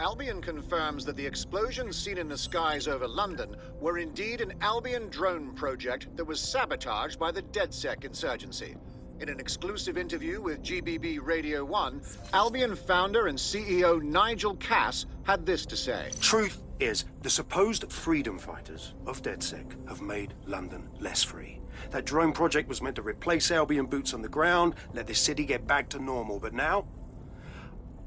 Albion confirms that the explosions seen in the skies over London were indeed an Albion drone project that was sabotaged by the DedSec insurgency. In an exclusive interview with GBB Radio 1, Albion founder and CEO Nigel Cass had this to say. Truth is, the supposed freedom fighters of DedSec have made London less free. That drone project was meant to replace Albion boots on the ground, let the city get back to normal, but now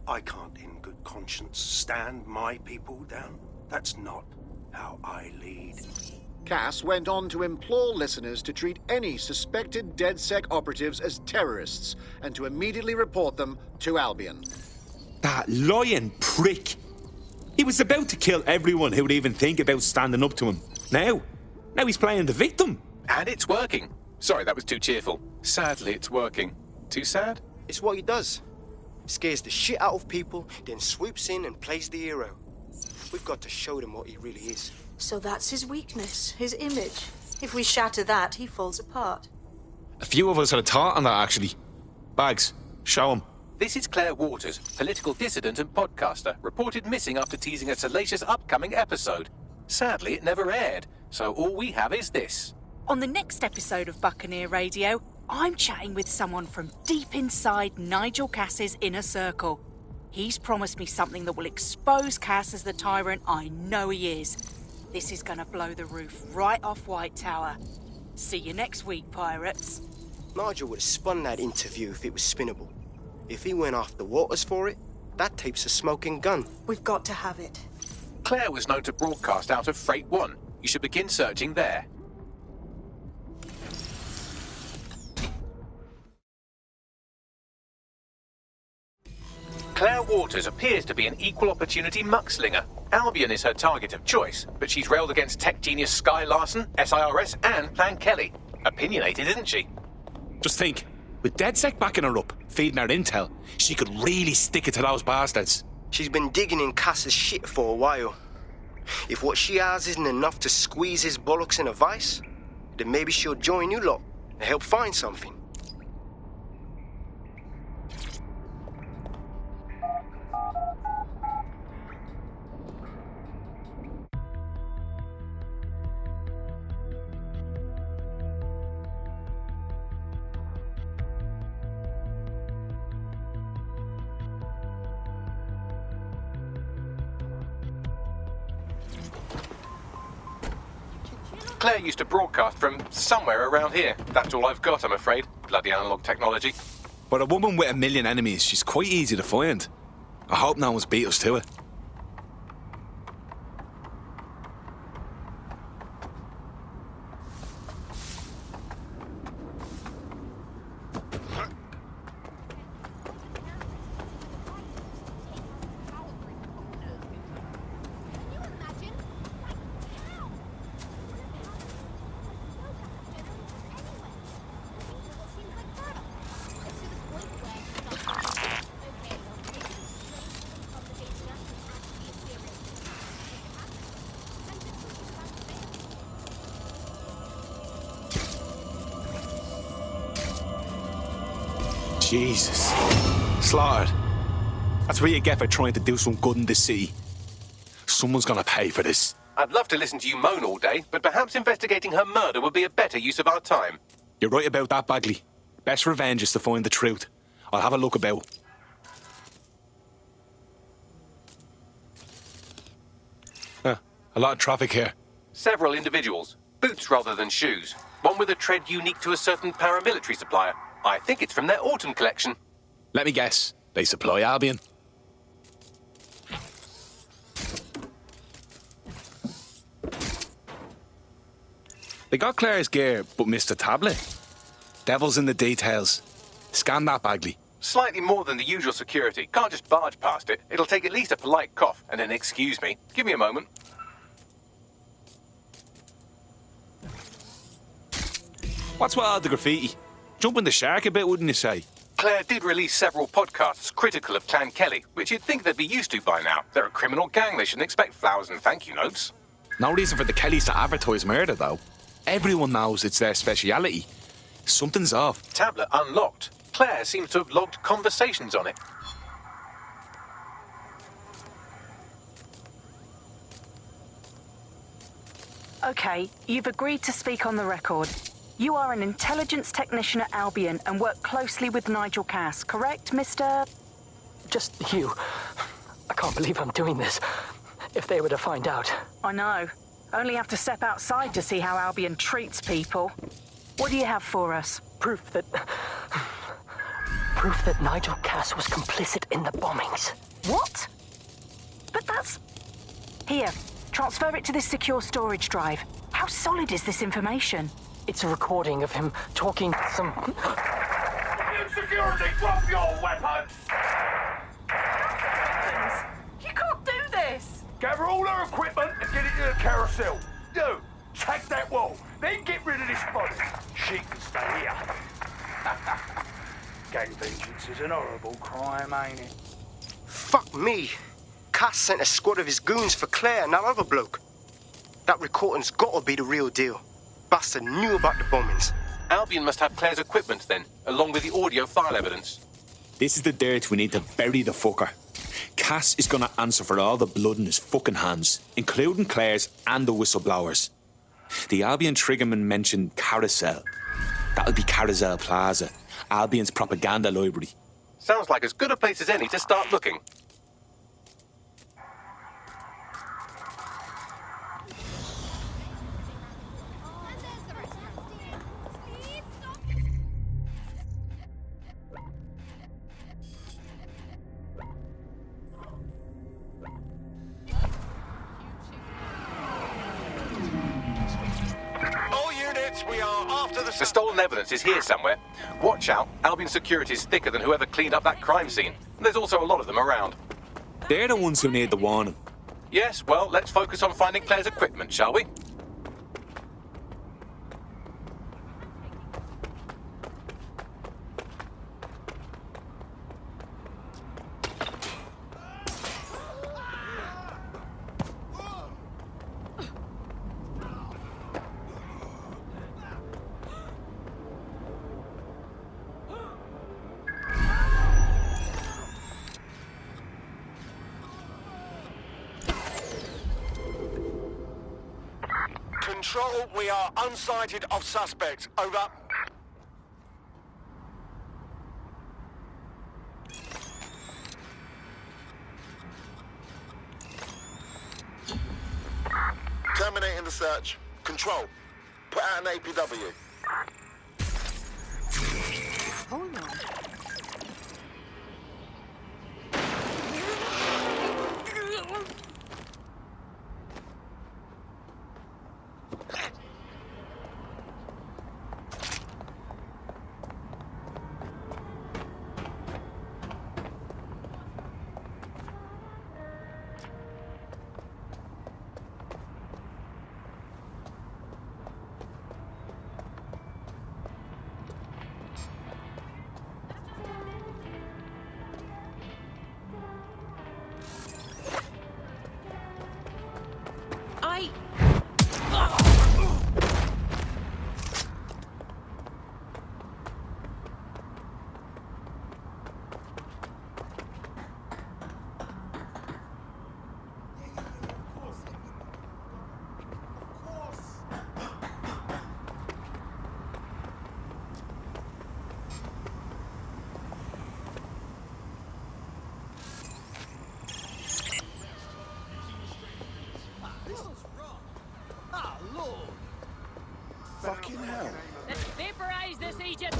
I can't in good conscience stand my people down. That's not how I lead. Cass went on to implore listeners to treat any suspected DedSec operatives as terrorists and to immediately report them to Albion. That lying prick. He was about to kill everyone who would even think about standing up to him. Now he's playing the victim. And it's working. Sorry, that was too cheerful. Sadly, it's working. Too sad? It's what he does. Scares the shit out of people, then swoops in and plays the hero. We've got to show them what he really is. So that's his weakness, his image. If we shatter that, he falls apart. A few of us had a thought on that, actually. Bags, show him. This is Claire Waters, political dissident and podcaster, reported missing after teasing a salacious upcoming episode. Sadly, it never aired, so all we have is this. On the next episode of Buccaneer Radio, I'm chatting with someone from deep inside Nigel Cass's inner circle. He's promised me something that will expose Cass as the tyrant I know he is. This is gonna blow the roof right off White Tower. See you next week, pirates. Nigel would have spun that interview if it was spinnable. If he went after Waters for it, that tape's a smoking gun. We've got to have it. Claire was known to broadcast out of Freight 1. You should begin searching there. Claire Waters appears to be an equal opportunity muckslinger. Albion is her target of choice, but she's railed against tech genius Sky Larson, SIRS, and Plan Kelly. Opinionated, isn't she? Just think, with DedSec backing her up, feeding her intel, she could really stick it to those bastards. She's been digging in Cass's shit for a while. If what she has isn't enough to squeeze his bollocks in a vice, then maybe she'll join you lot and help find something. Claire used to broadcast from somewhere around here. That's all I've got, I'm afraid. Bloody analog technology. But a woman with a million enemies, she's quite easy to find. I hope no one's beat us to it. Jesus. Slaughtered. That's what you get for trying to do some good in this city. Someone's gonna pay for this. I'd love to listen to you moan all day, but perhaps investigating her murder would be a better use of our time. You're right about that, Bagley. Best revenge is to find the truth. I'll have a look about. A lot of traffic here. Several individuals. Boots rather than shoes. One with a tread unique to a certain paramilitary supplier. I think it's from their autumn collection. Let me guess. They supply Albion. They got Claire's gear, but missed a tablet. Devil's in the details. Scan that, Bagley. Slightly more than the usual security. Can't just barge past it. It'll take at least a polite cough and an excuse me. Give me a moment. What's with all the graffiti? Jumping the shark a bit, wouldn't you say? Claire did release several podcasts critical of Clan Kelly, which you'd think they'd be used to by now. They're a criminal gang. They shouldn't expect flowers and thank you notes. No reason for the Kellys to advertise murder, though. Everyone knows it's their speciality. Something's off. Tablet unlocked. Claire seems to have logged conversations on it. Okay, you've agreed to speak on the record. You are an intelligence technician at Albion and work closely with Nigel Cass, correct, Mr...? Just you. I can't believe I'm doing this. If they were to find out. I know. Only have to step outside to see how Albion treats people. What do you have for us? Proof that Nigel Cass was complicit in the bombings. What? But that's... Here, transfer it to this secure storage drive. How solid is this information? It's a recording of him talking to some... Security, drop your weapons! You can't do this! Gather all our equipment and get it to the carousel. You, take that wall, then get rid of this body. She can stay here. Gang vengeance is an horrible crime, ain't it? Fuck me. Cass sent a squad of his goons for Claire and that other bloke. That recording's gotta be the real deal. Bastard knew about the bombings. Albion must have Claire's equipment then, along with the audio file evidence. This is the dirt we need to bury the fucker. Cass is gonna answer for all the blood in his fucking hands, including Claire's and the whistleblowers. The Albion triggerman mentioned Carousel. That'll be Carousel Plaza, Albion's propaganda library. Sounds like as good a place as any to start looking. We are after The stolen evidence is here somewhere. Watch out, Albion security is thicker than whoever cleaned up that crime scene. There's also a lot of them around. They're the ones who need the warning. Yes, well, let's focus on finding Claire's equipment, shall we? Control, we are unsighted of suspects. Over. Terminating the search. Control, put out an APW. Hold on. Fucking hell. Let's vaporize this agent.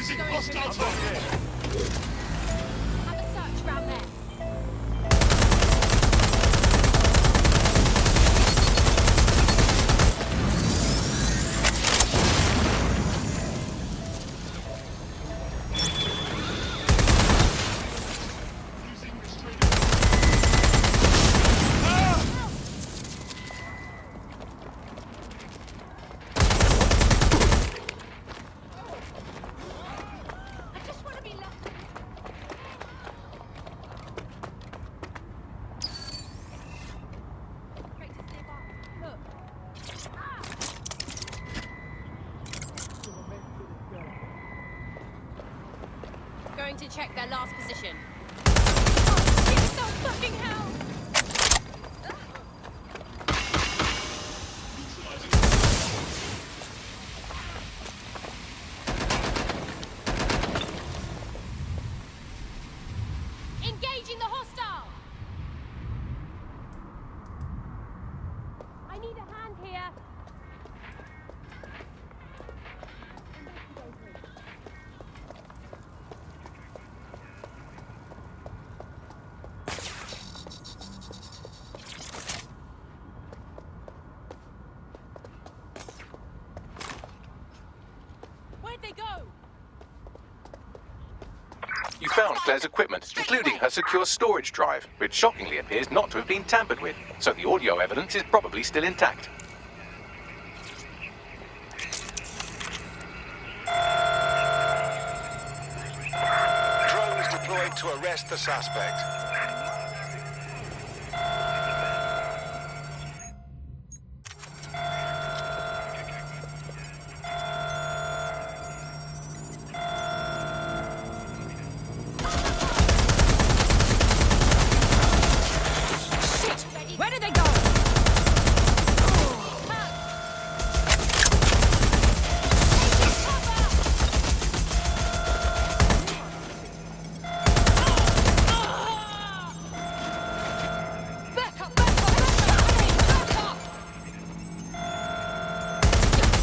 Losing hostiles on here. Have a search round there. Going to check their last position. Oh, it's so fucking hell! Engaging the hostile! I need a hand here. Where'd they go? You found Claire's equipment, including her secure storage drive, which shockingly appears not to have been tampered with, so the audio evidence is probably still intact. Drones deployed to arrest the suspect. Where did they go? Back up, back up, back up!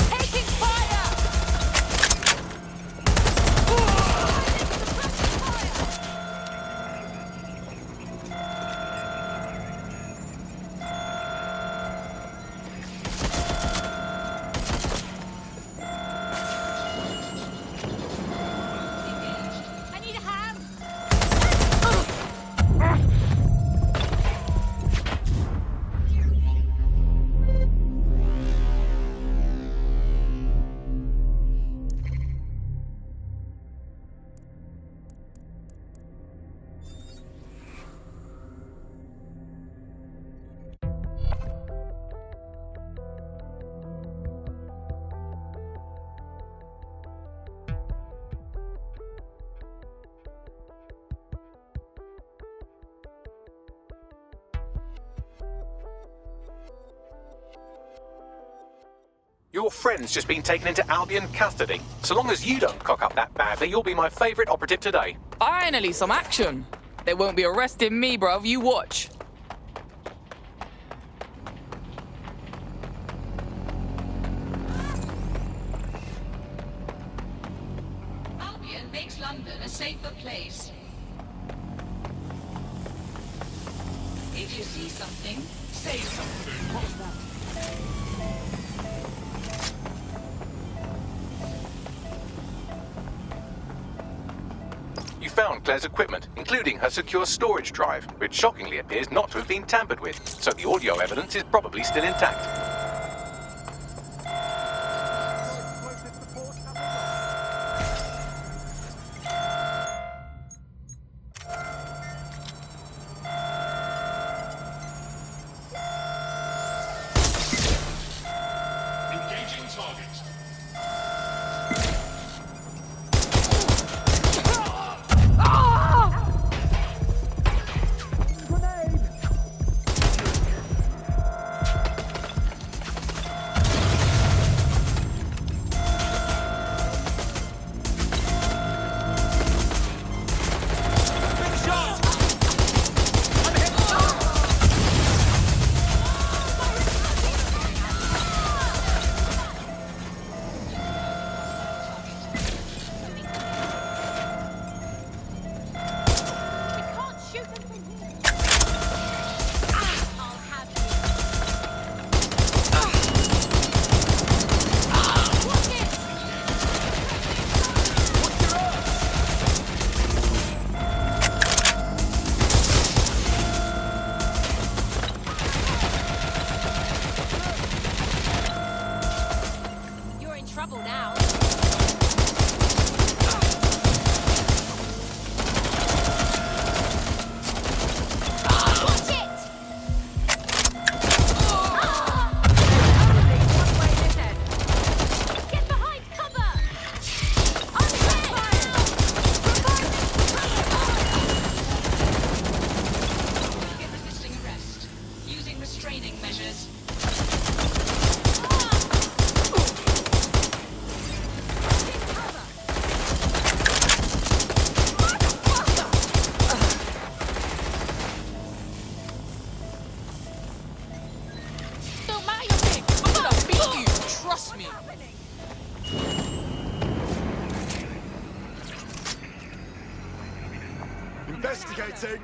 Taking fire! I need a hand! Your friend's just been taken into Albion custody. So long as you don't cock up that badly, you'll be my favourite operative today. Finally, some action. They won't be arresting me, bruv. You watch. Albion makes London a safer place. If you see something, say something. What's that? You found Claire's equipment, including her secure storage drive, which shockingly appears not to have been tampered with, so the audio evidence is probably still intact. Engaging targets. Trust me. Investigating.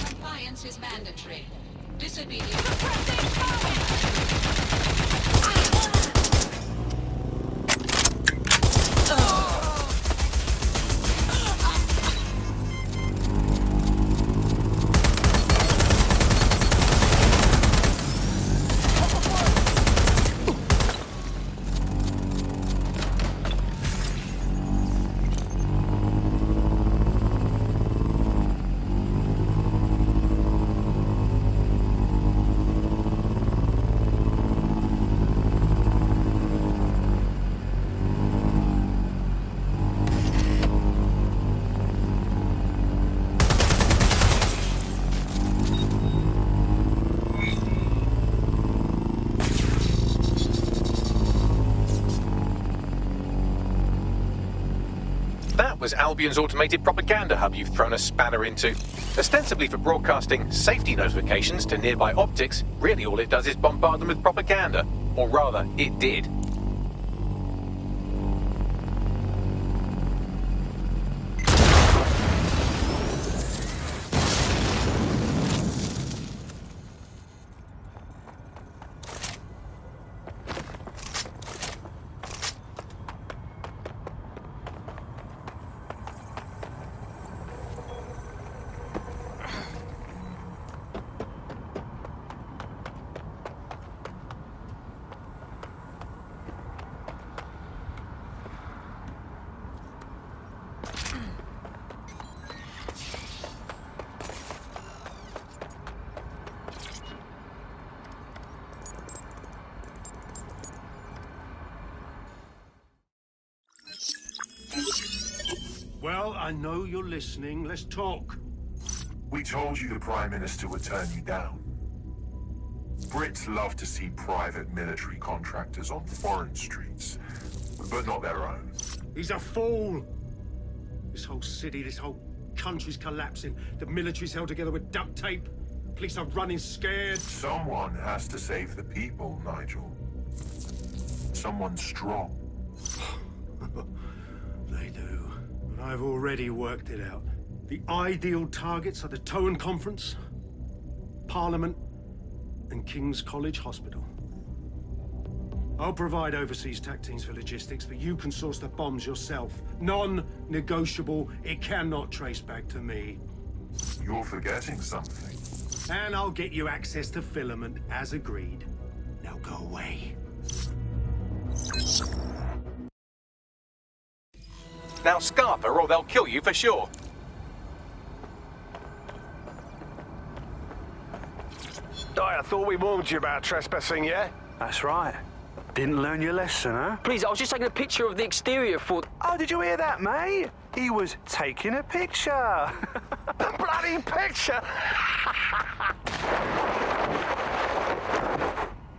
Compliance is mandatory. Disobedience. That was Albion's automated propaganda hub you've thrown a spanner into. Ostensibly for broadcasting safety notifications to nearby optics, really all it does is bombard them with propaganda. Or rather, it did. Well, I know you're listening. Let's talk. We told you the Prime Minister would turn you down. Brits love to see private military contractors on foreign streets, but not their own. He's a fool! This whole city, this whole country's collapsing. The military's held together with duct tape. Police are running scared. Someone has to save the people, Nigel. Someone strong. They do. And I've already worked it out. The ideal targets are the Towan Conference, Parliament, and King's College Hospital. I'll provide overseas tac teams for logistics, but you can source the bombs yourself. Non-negotiable. It cannot trace back to me. You're forgetting something. And I'll get you access to filament, as agreed. Now go away. Now Scarper, or they'll kill you for sure. I thought we warned you about trespassing, yeah? That's right. Didn't learn your lesson, huh? Please, I was just taking a picture of the exterior for... Oh, did you hear that, mate? He was taking a picture. Bloody picture!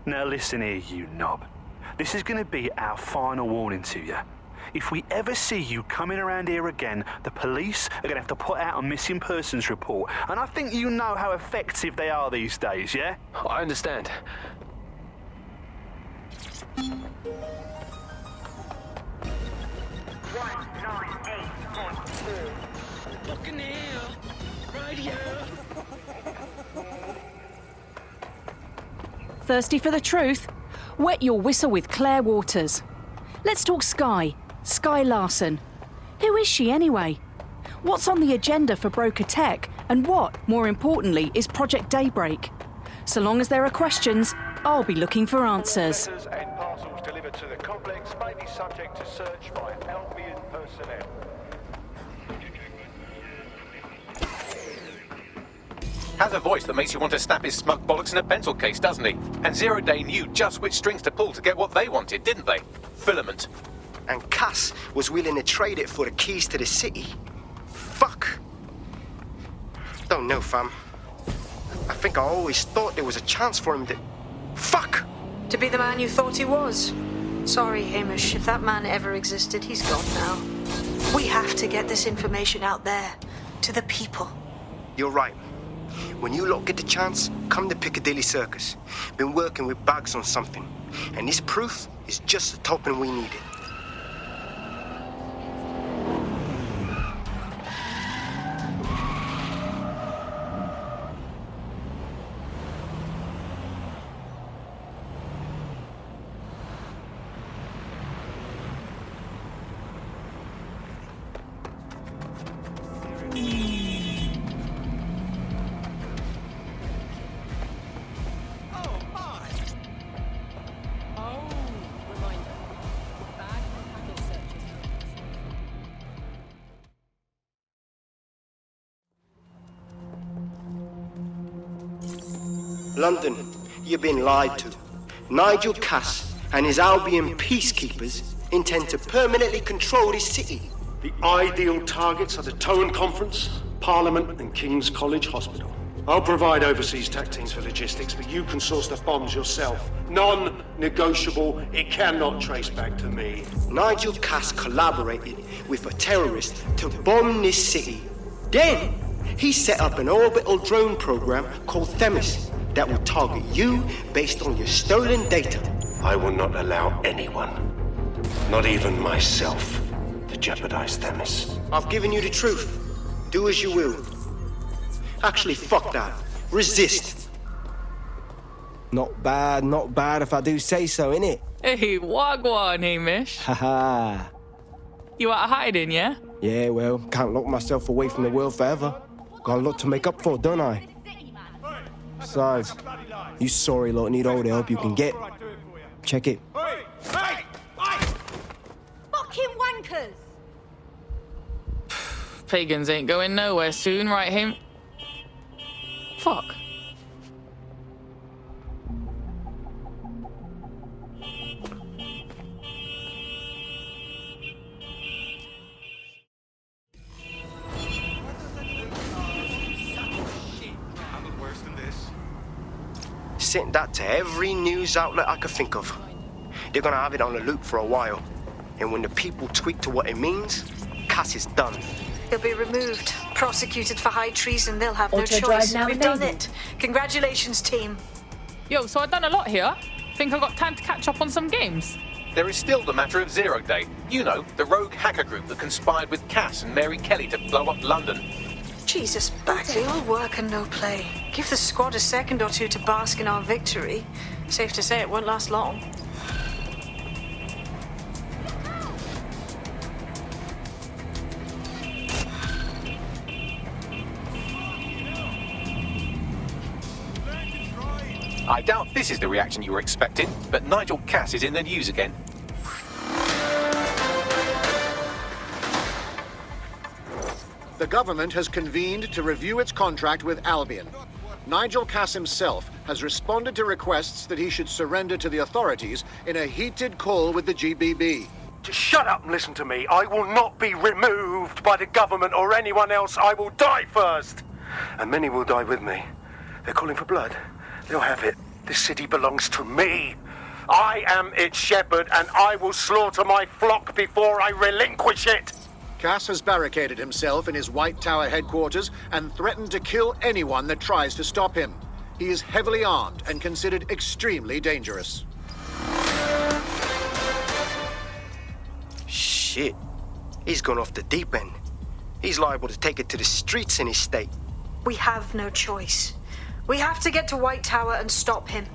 Now listen here, you knob. This is going to be our final warning to you. If we ever see you coming around here again, the police are going to have to put out a missing persons report. And I think you know how effective they are these days, yeah? I understand. Buccaneer! Right here! Thirsty for the truth? Wet your whistle with Claire Waters. Let's talk Skye. Skye Larson. Who is she anyway? What's on the agenda for Broker Tech? And what, more importantly, is Project Daybreak? So long as there are questions, I'll be looking for answers. Letters and parcels delivered to the complex may be subject to search by Albion personnel. Has a voice that makes you want to snap his smug bollocks in a pencil case, doesn't he? And Zero Day knew just which strings to pull to get what they wanted, didn't they? Filament. And Cass was willing to trade it for the keys to the city. Fuck. Don't know, fam. I think I always thought there was a chance for him to... Fuck! To be the man you thought he was. Sorry, Hamish. If that man ever existed, he's gone now. We have to get this information out there. To the people. You're right. when you lot get the chance, come to Piccadilly Circus. Been working with Bags on something, and this proof is just the token we needed. London, you've been lied to. Nigel Cass and his Albion peacekeepers intend to permanently control this city. The ideal targets are the Towan Conference, Parliament, and King's College Hospital. I'll provide overseas tech teams for logistics, but you can source the bombs yourself. Non-negotiable. It cannot trace back to me. Nigel Cass collaborated with a terrorist to bomb this city. Then, he set up an orbital drone program called Themis that will target you based on your stolen data. I will not allow anyone, not even myself, to jeopardize Themis. I've given you the truth. Do as you will. Actually, fuck that. Resist. Not bad if I do say so, innit? Hey, wagwan, Hamish. Haha. You out of hiding, yeah? Yeah, well, can't lock myself away from the world forever. Got a lot to make up for, don't I? Besides, you sorry lot need all the help you can get. Check it. Fucking wankers! Pagans ain't going nowhere soon, right, him? Fuck. Sent that to every news outlet I could think of. They're gonna have it on the loop for a while. And when the people tweak to what it means, Cass is done. He'll be removed, prosecuted for high treason. They'll have no Auto-drive choice. now We've done enabled. it. Congratulations, team. Yo, so I've done a lot here. Think I've got time to catch up on some games? There is still the matter of Zero Day. You know, the rogue hacker group that conspired with Cass and Mary Kelly to blow up London. Jesus, Bagley, all work and no play. Give the squad a second or two to bask in our victory. Safe to say it won't last long. I doubt this is the reaction you were expecting, but Nigel Cass is in the news again. The government has convened to review its contract with Albion. Nigel Cass himself has responded to requests that he should surrender to the authorities in a heated call with the GBB. Just shut up and listen to me. I will not be removed by the government or anyone else. I will die first. And many will die with me. They're calling for blood. They'll have it. This city belongs to me. I am its shepherd, and I will slaughter my flock before I relinquish it. Cass has barricaded himself in his White Tower headquarters and threatened to kill anyone that tries to stop him. He is heavily armed and considered extremely dangerous. Shit. He's gone off the deep end. He's liable to take it to the streets in his state. We have no choice. We have to get to White Tower and stop him.